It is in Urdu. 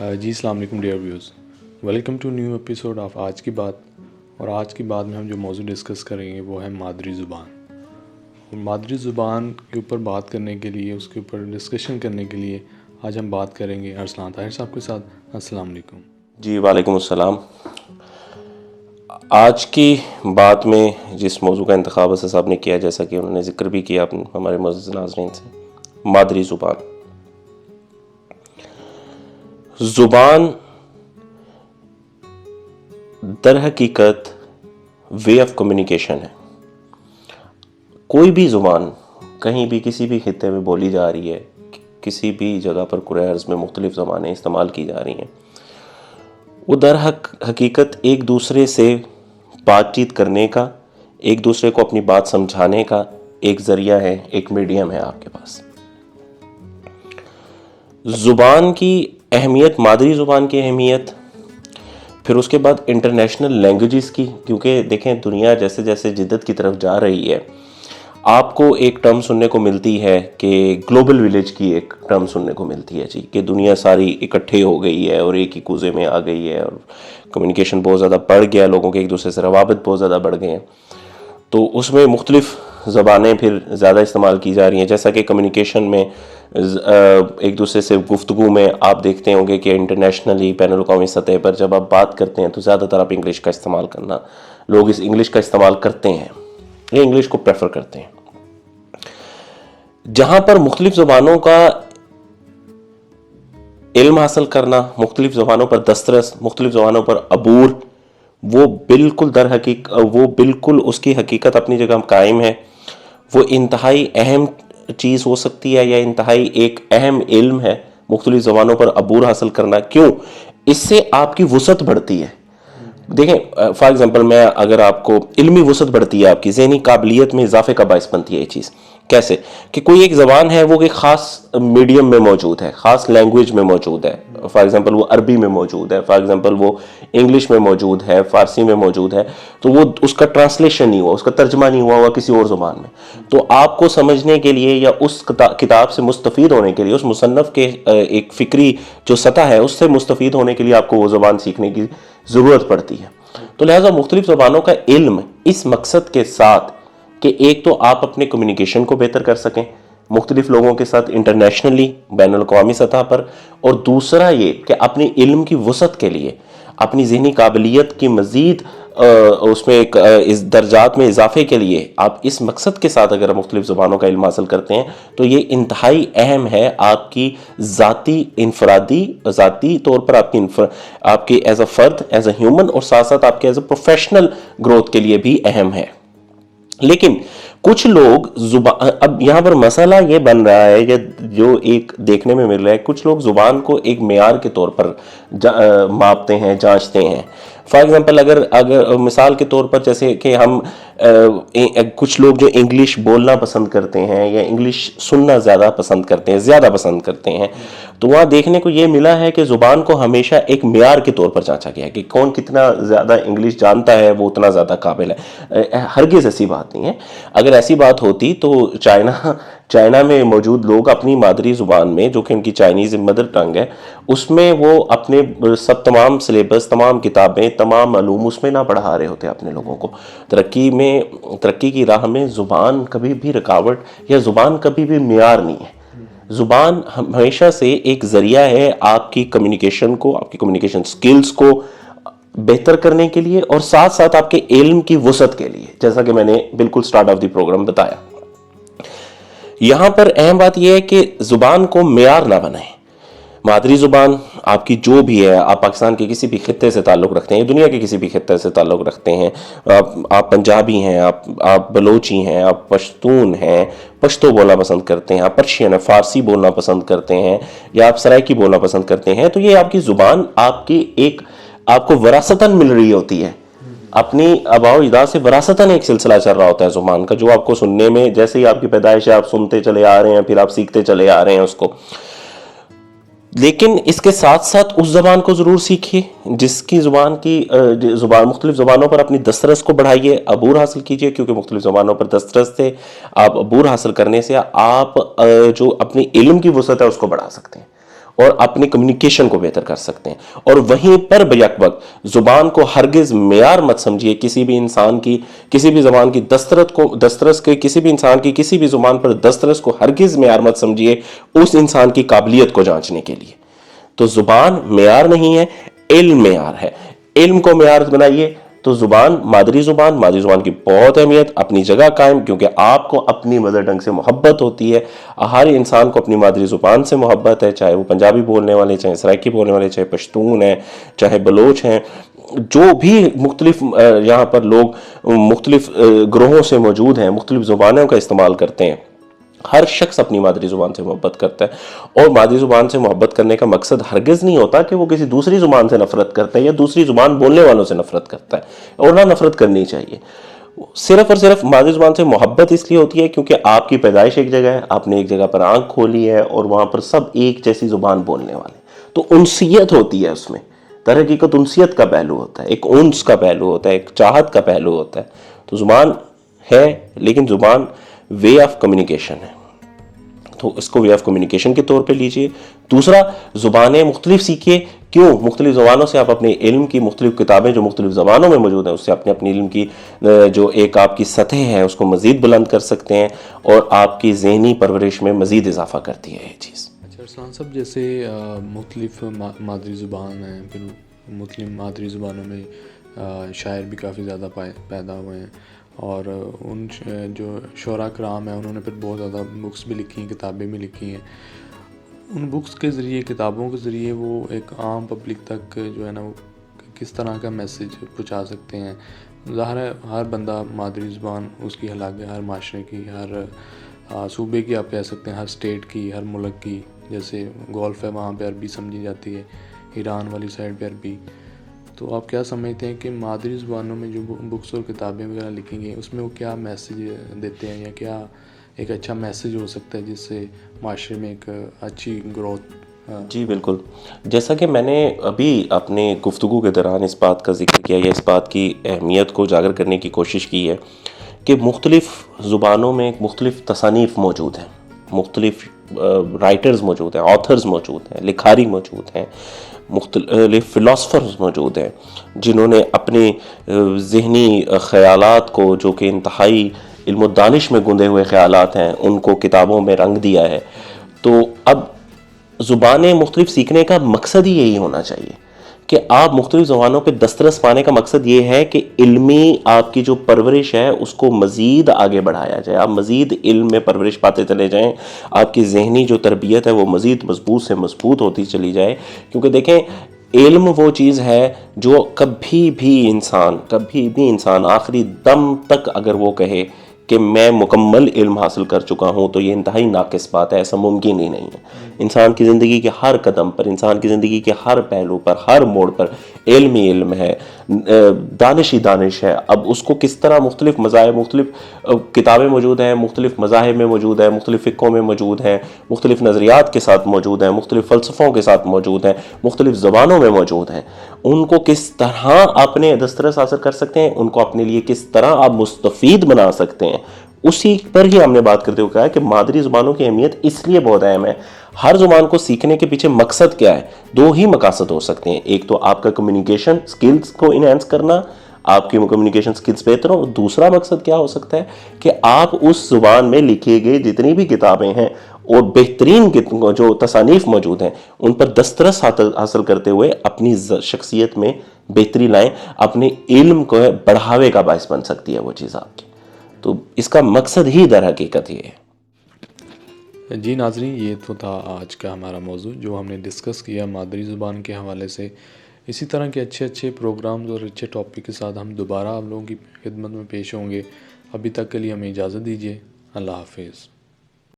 جی السلام علیکم dear viewers, welcome to new episode of Aaj Ki بات. اور آج کی بات میں ہم جو موضوع ڈسکس کریں گے وہ ہے مادری زبان. اور مادری زبان کے اوپر بات کرنے کے لیے، اس کے اوپر ڈسکشن کرنے کے لیے آج ہم بات کریں گے ارسلان طاہر صاحب کے ساتھ. السلام علیکم. جی وعلیکم السلام. آج کی بات میں جس موضوع کا انتخاب اسد صاحب نے کیا، جیسا کہ انہوں نے ذکر بھی کیا ہمارے معزز ناظرین سے، مادری زبان. زبان در حقیقت وے آف کمیونیکیشن ہے. کوئی بھی زبان کہیں بھی کسی بھی خطے میں بولی جا رہی ہے، کسی بھی جگہ پر کرۂ ارض میں مختلف زبانیں استعمال کی جا رہی ہیں، وہ در حقیقت ایک دوسرے سے بات چیت کرنے کا، ایک دوسرے کو اپنی بات سمجھانے کا ایک ذریعہ ہے، ایک میڈیم ہے آپ کے پاس. زبان کی اہمیت، مادری زبان کی اہمیت، پھر اس کے بعد انٹرنیشنل لینگویجز کی، کیونکہ دیکھیں دنیا جیسے جیسے جدت کی طرف جا رہی ہے، آپ کو ایک ٹرم سننے کو ملتی ہے کہ گلوبل ولیج کی ایک ٹرم سننے کو ملتی ہے جی، کہ دنیا ساری اکٹھے ہو گئی ہے اور ایک ہی کوزے میں آ گئی ہے، اور کمیونیکیشن بہت زیادہ بڑھ گیا، لوگوں کے ایک دوسرے سے روابط بہت زیادہ بڑھ گئے ہیں. تو اس میں مختلف زبانیں پھر زیادہ استعمال کی جا رہی ہیں. جیسا کہ کمیونیکیشن میں ایک دوسرے سے گفتگو میں آپ دیکھتے ہوں گے کہ انٹرنیشنلی بین الاقوامی سطح پر جب آپ بات کرتے ہیں تو زیادہ تر آپ انگلش کا استعمال کرنا، لوگ اس انگلش کا استعمال کرتے ہیں یا انگلش کو پریفر کرتے ہیں. جہاں پر مختلف زبانوں کا علم حاصل کرنا، مختلف زبانوں پر دسترس، مختلف زبانوں پر عبور، وہ بالکل اس کی حقیقت اپنی جگہ قائم ہے. وہ انتہائی اہم چیز ہو سکتی ہے یا انتہائی ایک اہم علم ہے مختلف زبانوں پر عبور حاصل کرنا. کیوں؟ اس سے آپ کی وسعت بڑھتی ہے. دیکھیں فار ایگزامپل، میں اگر آپ کو علمی وسعت بڑھتی ہے، آپ کی ذہنی قابلیت میں اضافے کا باعث بنتی ہے یہ چیز. کیسے؟ کہ کوئی ایک زبان ہے، وہ ایک خاص میڈیم میں موجود ہے، خاص لینگویج میں موجود ہے. فار ایگزامپل وہ عربی میں موجود ہے، فار ایگزامپل وہ انگلش میں موجود ہے، فارسی میں موجود ہے، تو وہ اس کا ٹرانسلیشن نہیں ہوا، اس کا ترجمہ نہیں ہوا کسی اور زبان میں. تو آپ کو سمجھنے کے لیے یا اس کتاب سے مستفید ہونے کے لیے، اس مصنف کے ایک فکری جو سطح ہے اس سے مستفید ہونے کے لیے آپ کو وہ زبان سیکھنے کی ضرورت پڑتی ہے. تو لہٰذا مختلف زبانوں کا علم اس مقصد کے ساتھ کہ ایک تو آپ اپنے کمیونیکیشن کو بہتر کر سکیں مختلف لوگوں کے ساتھ انٹرنیشنلی، بین الاقوامی سطح پر، اور دوسرا یہ کہ اپنی علم کی وسعت کے لیے، اپنی ذہنی قابلیت کی مزید اس میں ایک درجات میں اضافے کے لیے آپ اس مقصد کے ساتھ اگر مختلف زبانوں کا علم حاصل کرتے ہیں تو یہ انتہائی اہم ہے آپ کی ذاتی طور پر آپ کی ایز اے فرد، ایز اے ہیومن، اور ساتھ ساتھ آپ کے ایز اے پروفیشنل گروتھ کے لیے بھی اہم ہے. لیکن کچھ لوگ اب یہاں پر مسئلہ یہ بن رہا ہے کہ جو ایک دیکھنے میں مل رہا ہے، کچھ لوگ زبان کو ایک معیار کے طور پر ماپتے ہیں، جانچتے ہیں. فار ایگزامپل اگر مثال کے طور پر جیسے کہ ہم کچھ لوگ جو انگلش بولنا پسند کرتے ہیں یا انگلش سننا زیادہ پسند کرتے ہیں، تو وہاں دیکھنے کو یہ ملا ہے کہ زبان کو ہمیشہ ایک معیار کے طور پر جانچا گیا ہے کہ کون کتنا زیادہ انگلش جانتا ہے وہ اتنا زیادہ قابل ہے. ہرگز ایسی بات نہیں ہے. اگر ایسی بات ہوتی تو چائنا میں موجود لوگ اپنی مادری زبان میں، جو کہ ان کی چائنیز مدر ٹنگ ہے، اس میں وہ اپنے تمام سلیبس، تمام کتابیں، تمام علوم اس میں نہ پڑھا رہے ہوتے اپنے لوگوں کو. ترقی کی راہ میں زبان کبھی بھی رکاوٹ یا زبان کبھی بھی معیار نہیں ہے. زبان ہمیشہ سے ایک ذریعہ ہے آپ کی کمیونیکیشن کو، آپ کی کمیونیکیشن سکلز کو بہتر کرنے کے لیے، اور ساتھ ساتھ آپ کے علم کی وسعت کے لیے، جیسا کہ میں نے بالکل سٹارٹ آف دی پروگرام بتایا. یہاں پر اہم بات یہ ہے کہ زبان کو معیار نہ بنائیں. مادری زبان آپ کی جو بھی ہے، آپ پاکستان کے کسی بھی خطے سے تعلق رکھتے ہیں، دنیا کے کسی بھی خطے سے تعلق رکھتے ہیں، آپ پنجابی ہیں، آپ بلوچی ہیں، آپ پشتون ہیں، پشتو بولنا پسند کرتے ہیں، آپ پرشین ہیں، فارسی بولنا پسند کرتے ہیں، یا آپ سرائکی بولنا پسند کرتے ہیں، تو یہ آپ کی زبان آپ کو وراثتاً مل رہی ہوتی ہے. اپنی آباء و اجداد سے وراثتاً ایک سلسلہ چل رہا ہوتا ہے زبان کا، جو آپ کو سننے میں، جیسے ہی آپ کی پیدائش ہے آپ سنتے چلے آ رہے ہیں، پھر آپ سیکھتے چلے آ رہے ہیں اس کو. لیکن اس کے ساتھ ساتھ اس زبان کو ضرور سیکھیے جس کی مختلف زبانوں پر اپنی دسترس کو بڑھائیے، عبور حاصل کیجیے، کیونکہ مختلف زبانوں پر دسترس سے آپ عبور حاصل کرنے سے آپ جو اپنی علم کی وسعت ہے اس کو بڑھا سکتے ہیں. اور اپنی کمیونیکیشن کو بہتر کر سکتے ہیں. اور وہیں پر بیک وقت زبان کو ہرگز معیار مت سمجھیے کسی بھی انسان کی, کسی بھی زبان کی دسترس کے, کسی بھی انسان کی کسی بھی زبان پر دسترس کو ہرگز معیار مت سمجھیے اس انسان کی قابلیت کو جانچنے کے لیے. تو زبان معیار نہیں ہے, علم معیار ہے. علم کو معیار بنائیے تو زبان, مادری زبان کی بہت اہمیت, اپنی جگہ قائم, کیونکہ آپ کو اپنی مدر ٹنگ سے محبت ہوتی ہے. ہر انسان کو اپنی مادری زبان سے محبت ہے, چاہے وہ پنجابی بولنے والے, چاہے سرائکی بولنے والے, چاہے پشتون ہیں, چاہے بلوچ ہیں, جو بھی مختلف یہاں پر لوگ مختلف گروہوں سے موجود ہیں, مختلف زبانوں کا استعمال کرتے ہیں. ہر شخص اپنی مادری زبان سے محبت کرتا ہے, اور مادری زبان سے محبت کرنے کا مقصد ہرگز نہیں ہوتا کہ وہ کسی دوسری زبان سے نفرت کرتا ہے یا دوسری زبان بولنے والوں سے نفرت کرتا ہے, اور نہ نفرت کرنی چاہیے. صرف اور صرف مادری زبان سے محبت اس لیے ہوتی ہے کیونکہ آپ کی پیدائش ایک جگہ ہے, آپ نے ایک جگہ پر آنکھ کھولی ہے اور وہاں پر سب ایک جیسی زبان بولنے والے, تو انسیت ہوتی ہے اس میں. در حقیقت انسیت کا پہلو ہوتا ہے, ایک انس کا پہلو ہوتا ہے, ایک چاہت کا پہلو ہوتا ہے. تو زبان ہے, لیکن زبان وے آف کمیونیکیشن ہے, تو اس کو وے آف کمیونیکیشن کے طور پہ لیجئے. دوسرا, زبانیں مختلف سیکھیے. کیوں؟ مختلف زبانوں سے آپ اپنے علم کی مختلف کتابیں جو مختلف زبانوں میں موجود ہیں اس سے اپنے علم کی جو ایک آپ کی سطح ہے اس کو مزید بلند کر سکتے ہیں, اور آپ کی ذہنی پرورش میں مزید اضافہ کرتی ہے یہ چیز. اچھا ارسلان صاحب, جیسے مختلف مادری زبان ہیں, پھر مختلف مادری زبانوں میں شاعر بھی کافی زیادہ پیدا ہوئے ہیں, اور ان جو شعراء کرام ہیں انہوں نے پھر بہت زیادہ بکس بھی لکھی ہیں, کتابیں بھی لکھی ہیں. ان بکس کے ذریعے, کتابوں کے ذریعے وہ ایک عام پبلک تک جو ہے نا وہ کس طرح کا میسیج پہنچا سکتے ہیں. ظاہر ہے ہر بندہ مادری زبان اس کی الگ ہے, ہر معاشرے کی, ہر صوبے کی آپ کہہ سکتے ہیں, ہر اسٹیٹ کی, ہر ملک کی. جیسے گولف ہے وہاں پہ عربی سمجھی جاتی ہے, ایران والی سائڈ پہ عربی. تو آپ کیا سمجھتے ہیں کہ مادری زبانوں میں جو بکس اور کتابیں وغیرہ لکھی گئی ہیں اس میں وہ کیا میسیج دیتے ہیں, یا کیا ایک اچھا میسیج ہو سکتا ہے جس سے معاشرے میں ایک اچھی گروتھ؟ جی بالکل, جیسا کہ میں نے ابھی اپنے گفتگو کے دوران اس بات کا ذکر کیا یا اس بات کی اہمیت کو اجاگر کرنے کی کوشش کی ہے کہ مختلف زبانوں میں مختلف تصانیف موجود ہیں, مختلف رائٹرز موجود ہیں, آتھرز موجود ہیں, لکھاری موجود ہیں, مختلف فلاسفرز موجود ہیں جنہوں نے اپنے ذہنی خیالات کو, جو کہ انتہائی علم و دانش میں گندے ہوئے خیالات ہیں, ان کو کتابوں میں رنگ دیا ہے. تو اب زبانیں مختلف سیکھنے کا مقصد ہی یہی ہونا چاہیے کہ آپ مختلف زبانوں پہ دسترس پانے کا مقصد یہ ہے کہ علمی آپ کی جو پرورش ہے اس کو مزید آگے بڑھایا جائے, آپ مزید علم میں پرورش پاتے چلے جائیں, آپ کی ذہنی جو تربیت ہے وہ مزید مضبوط سے مضبوط ہوتی چلی جائے. کیونکہ دیکھیں علم وہ چیز ہے جو کبھی بھی انسان آخری دم تک اگر وہ کہے کہ میں مکمل علم حاصل کر چکا ہوں تو یہ انتہائی ناقص بات ہے, ایسا ممکن ہی نہیں ہے. انسان کی زندگی کے ہر قدم پر, انسان کی زندگی کے ہر پہلو پر, ہر موڑ پر علم ہی علم ہے, دانش ہی دانش ہے. اب اس کو کس طرح مختلف مذاہب, مختلف کتابیں موجود ہیں, مختلف مذاہب میں موجود ہیں, مختلف فقہوں میں موجود ہیں, مختلف نظریات کے ساتھ موجود ہیں, مختلف فلسفوں کے ساتھ موجود ہیں, مختلف زبانوں میں موجود ہیں, ان کو کس طرح اپنے دسترس حاصل کر سکتے ہیں, ان کو اپنے لیے کس طرح آپ مستفید بنا سکتے ہیں, اسی پر ہی ہم نے بات کرتے ہوئے کہا کہ مادری زبانوں کی اہمیت اس لیے بہت اہم ہے. ہر زبان کو سیکھنے کے پیچھے مقصد کیا ہے؟ دو ہی مقاصد ہو سکتے ہیں. ایک تو آپ کا کمیونیکیشن سکلز کو انہینس کرنا, آپ کی کمیونیکیشن سکلز بہتر ہو. دوسرا مقصد کیا ہو سکتا ہے کہ آپ اس زبان میں لکھے گئے جتنی بھی کتابیں ہیں اور بہترین جو تصانیف موجود ہیں ان پر دسترس حاصل کرتے ہوئے اپنی شخصیت میں بہتری لائیں, اپنے علم کو بڑھاوے کا باعث بن سکتی ہے وہ چیز آپ کی. تو اس کا مقصد ہی در حقیقت یہ ہے. جی ناظرین, یہ تو تھا آج کا ہمارا موضوع جو ہم نے ڈسکس کیا مادری زبان کے حوالے سے. اسی طرح کے اچھے پروگرامز اور اچھے ٹاپک کے ساتھ ہم دوبارہ آپ لوگوں کی خدمت میں پیش ہوں گے. ابھی تک کے لیے ہمیں اجازت دیجیے. اللہ حافظ.